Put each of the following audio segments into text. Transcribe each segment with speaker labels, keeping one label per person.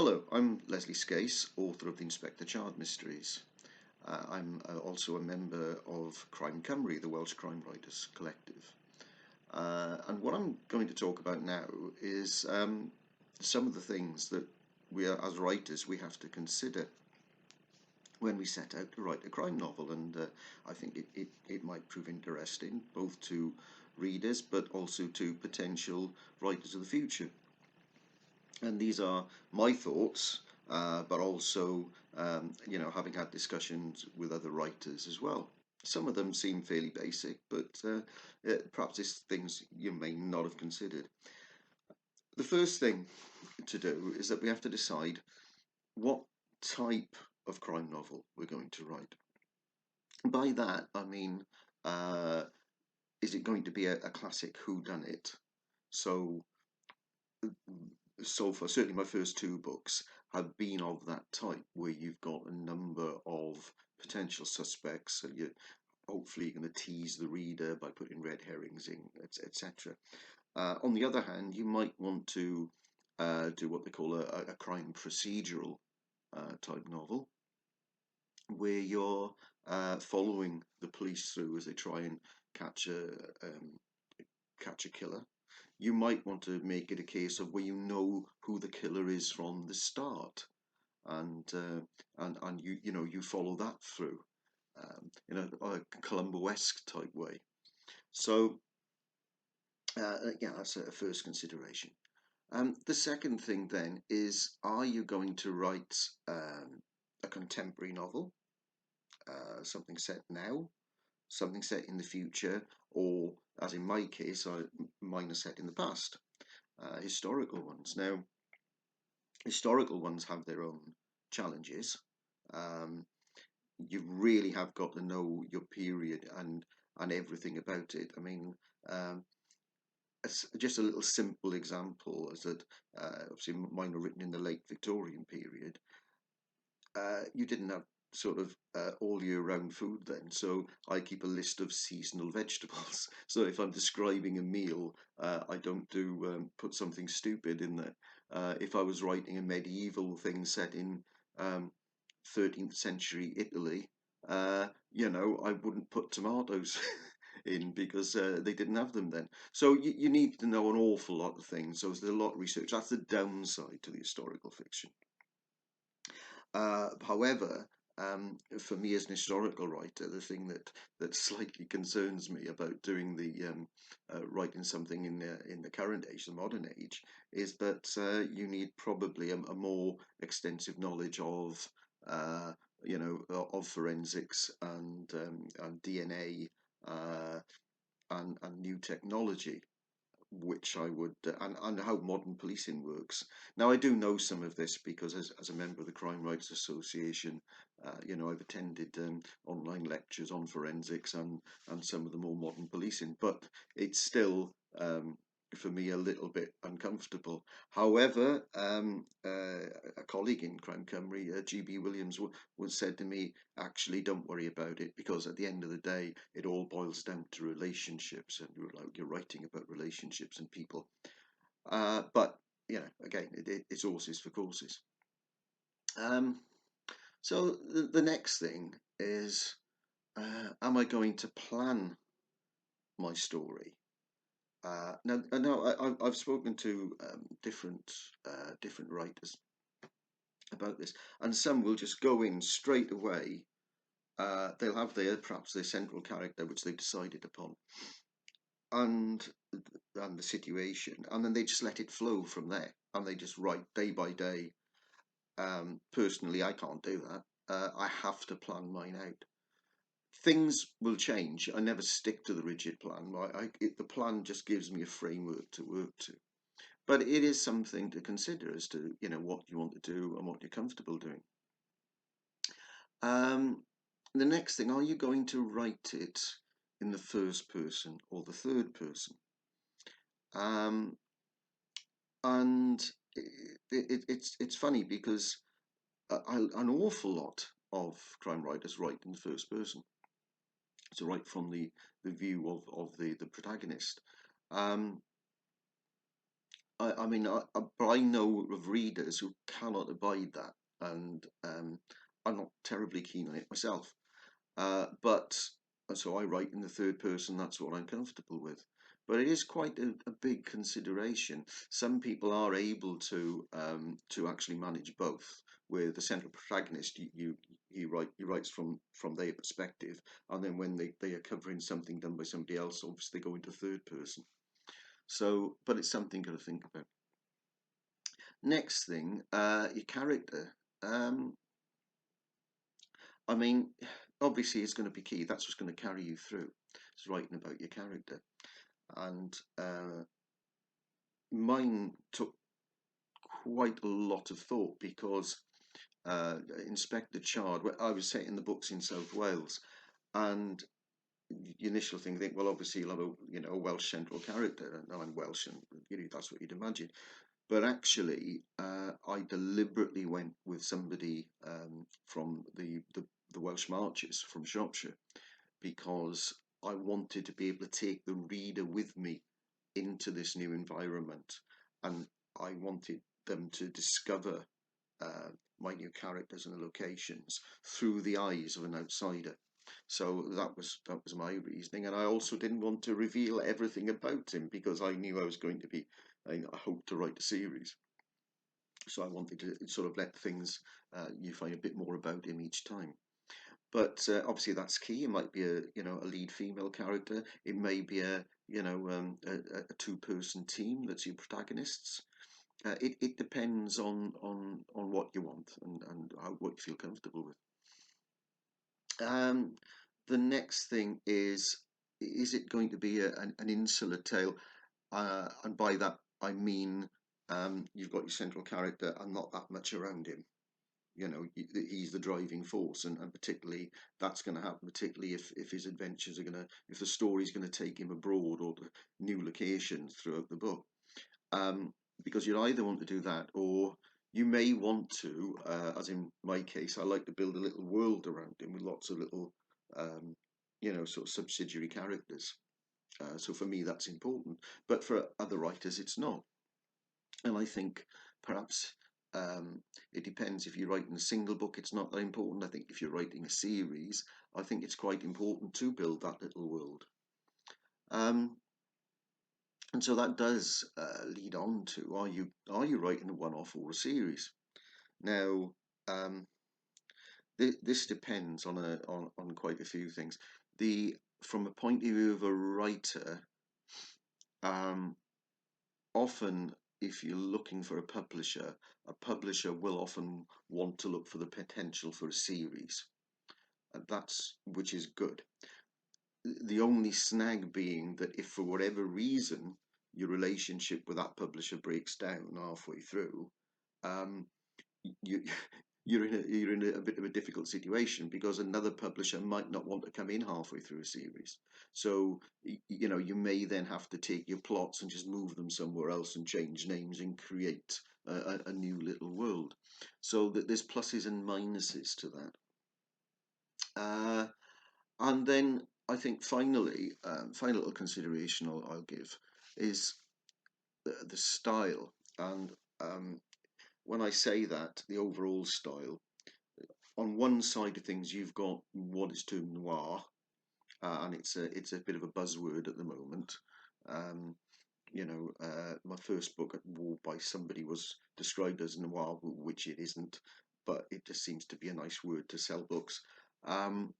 Speaker 1: Hello, I'm Leslie Scase, author of the Inspector Chard Mysteries. I'm also a member of Crime Cymru, the Welsh Crime Writers Collective. And what I'm going to talk about now is some of the things that we are, as writers, we have to consider when we set out to write a crime novel. And I think it might prove interesting, both to readers, but also to potential writers of the future. And these are my thoughts, but also, having had discussions with other writers as well. Some of them seem fairly basic, but perhaps it's things you may not have considered. The first thing to do is that we have to decide what type of crime novel we're going to write. By that, I mean, is it going to be a classic whodunit? So so far, certainly my first two books have been of that type, where you've got a number of potential suspects, and you're hopefully going to tease the reader by putting red herrings in, etc. On the other hand, you might want to do what they call a crime procedural type novel, where you're following the police through as they try and catch a killer. You might want to make it a case of where you know who the killer is from the start, and you follow that through in a Columbo-esque type way. So that's a first consideration. The second thing then is, are you going to write a contemporary novel, something set now, something set in the future, or, as in my case, mine are set in the past, historical ones. Now, historical ones have their own challenges. You really have got to know your period and everything about it. I mean, just a little simple example is that obviously mine are written in the late Victorian period. You didn't have sort of all year round food then, so I keep a list of seasonal vegetables. So if I'm describing a meal, I don't put something stupid in there. If I was writing a medieval thing set in 13th century Italy, I wouldn't put tomatoes in, because they didn't have them then. So you need to know an awful lot of things. So there's a lot of research. That's the downside to the historical fiction. However, for me as an historical writer, the thing that slightly concerns me about doing the writing something in the current age, the modern age, is that you need probably a more extensive knowledge of of forensics and DNA and new technology, which I would, and how modern policing works. Now, I do know some of this because as a member of the Crime Writers Association, I've attended online lectures on forensics and some of the more modern policing, but it's still, for me, a little bit uncomfortable. However, a colleague in Crime Cymru, GB Williams, was said to me, actually, don't worry about it, because at the end of the day, it all boils down to relationships, and you're writing about relationships and people. But again, it's horses for courses. So the next thing is, am I going to plan my story? Now, I've spoken to different writers about this, and some will just go in straight away. They'll have perhaps their central character, which they've decided upon, and the situation, and then they just let it flow from there, and they just write day by day. Personally, I can't do that. I have to plan mine out. Things will change. I never stick to the rigid plan. The plan just gives me a framework to work to. But it is something to consider as to what you want to do and what you're comfortable doing. The next thing, are you going to write it in the first person or the third person? And it's funny because an awful lot of crime writers write in the first person, to write from the view of the protagonist. I mean, but I know of readers who cannot abide that, and I'm not terribly keen on it myself. But so I write in the third person. That's what I'm comfortable with. But it is quite a big consideration. Some people are able to actually manage both, where the central protagonist he writes from their perspective, and then when they are covering something done by somebody else, obviously they go into third person. So, but it's something got to think about. Next thing, your character. Um, I mean, obviously, it's going to be key. That's what's going to carry you through. It's writing about your character. And mine took quite a lot of thought because Inspector Chard, I was set in the books in South Wales, and the initial thing, think, well, obviously you'll have a Welsh central character, and I'm Welsh, and that's what you'd imagine. But actually, I deliberately went with somebody from the Welsh Marches from Shropshire because I wanted to be able to take the reader with me into this new environment, and I wanted them to discover uh, my new characters and the locations through the eyes of an outsider. So that was my reasoning, and I also didn't want to reveal everything about him because I knew I was going to be. I hoped to write a series, so I wanted to sort of let things you find a bit more about him each time. But obviously that's key. It might be a lead female character. It may be a two-person team that's your protagonists. It depends on what you want and what you feel comfortable with. Um, the next thing is it going to be an insular tale? And by that I mean you've got your central character and not that much around him. He's the driving force, and particularly that's going to happen, particularly if his adventures are going to, if the story's going to take him abroad or to new locations throughout the book. Because you'd either want to do that, or you may want to, as in my case, I like to build a little world around him with lots of little, um, sort of subsidiary characters. So for me, that's important, but for other writers, it's not. And I think perhaps it depends. If you're writing a single book, it's not that important. I think if you're writing a series, I think it's quite important to build that little world. Um, and so that does lead on to are you writing a one-off or a series? Now, um, this depends on quite a few things. The From a point of view of a writer, um, often if you're looking for a publisher will often want to look for the potential for a series, and that's which is good. The only snag being that if for whatever reason your relationship with that publisher breaks down halfway through, um, you you're in a bit of a difficult situation because another publisher might not want to come in halfway through a series. So you may then have to take your plots and just move them somewhere else and change names and create a new little world. So that there's pluses and minuses to that. And then I think finally, final little consideration I'll give is the style. And when I say that, the overall style, on one side of things, you've got what is termed noir, and it's a bit of a buzzword at the moment. Um, my first book, War by Somebody, was described as noir, which it isn't, but it just seems to be a nice word to sell books. Um,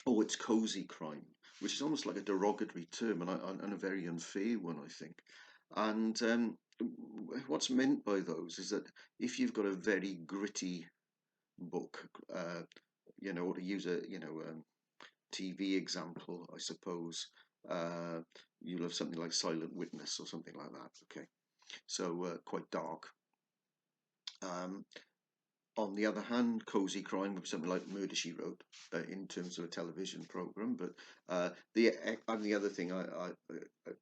Speaker 1: oh, it's cozy crime, which is almost like a derogatory term, and a very unfair one, I think. And what's meant by those is that if you've got a very gritty book, or to use a TV example, I suppose, you'll have something like Silent Witness or something like that. Okay, so quite dark. Um, on the other hand, cozy crime would be something like Murder She Wrote in terms of a television program. But the other thing I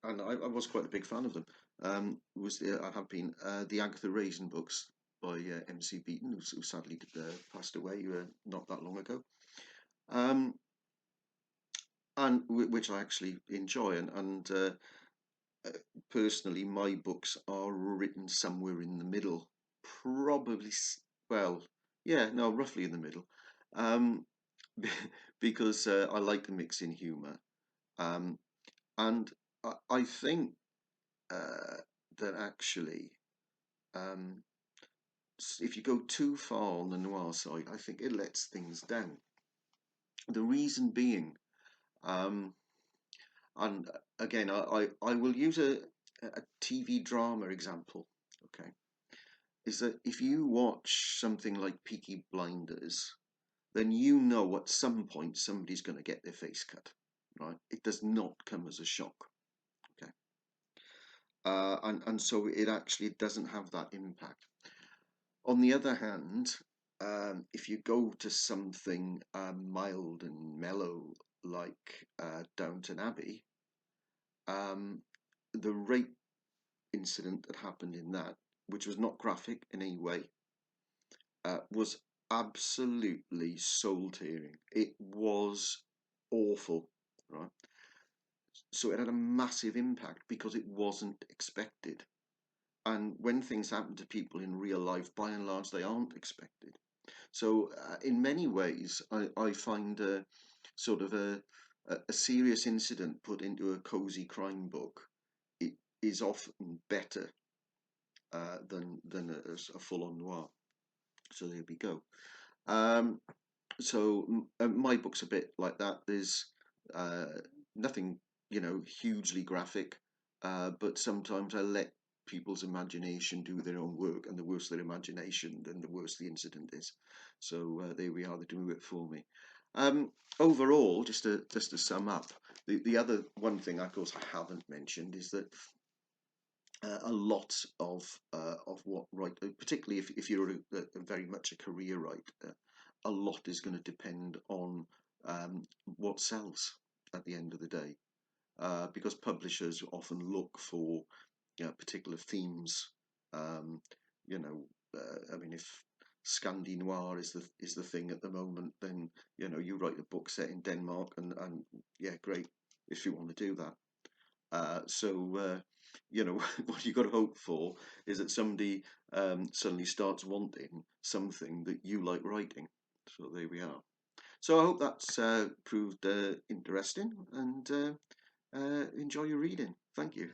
Speaker 1: was quite a big fan of them. I have been the Agatha Raisin books by MC Beaton, who sadly passed away not that long ago. And which I actually enjoy, and personally, my books are written somewhere in the middle, probably. Well, yeah, no, roughly in the middle, um, because I like to mix in humour, um, and I think that actually, um, if you go too far on the noir side, I think it lets things down. The reason being, um, and again, I will use a TV drama example. Okay, is that if you watch something like Peaky Blinders, then you know at some point somebody's going to get their face cut, right? It does not come as a shock. Okay, and so it actually doesn't have that impact. On the other hand, if you go to something mild and mellow like Downton Abbey, um, the rape incident that happened in that, which was not graphic in any way, was absolutely soul tearing. It was awful, right? So it had a massive impact because it wasn't expected. And when things happen to people in real life, by and large, they aren't expected. So, in many ways, I find sort of a serious incident put into a cozy crime book, it is often better than a full-on noir. So there we go. Um, my book's a bit like that. There's uh, nothing, hugely graphic, but sometimes I let people's imagination do their own work, and the worse their imagination, then the worse the incident is. So there we are. They do it for me. Overall, just to sum up, the other one thing, of course, I haven't mentioned is that a lot of what write, particularly if you're very much a career writer, a lot is going to depend on what sells at the end of the day, because publishers often look for particular themes. Um, you know, I mean, if Scandi Noir is the thing at the moment, then you write a book set in Denmark, and yeah, great if you want to do that. What you got to hope for is that somebody suddenly starts wanting something that you like writing. So there we are. So I hope that's proved interesting, and enjoy your reading. Thank you.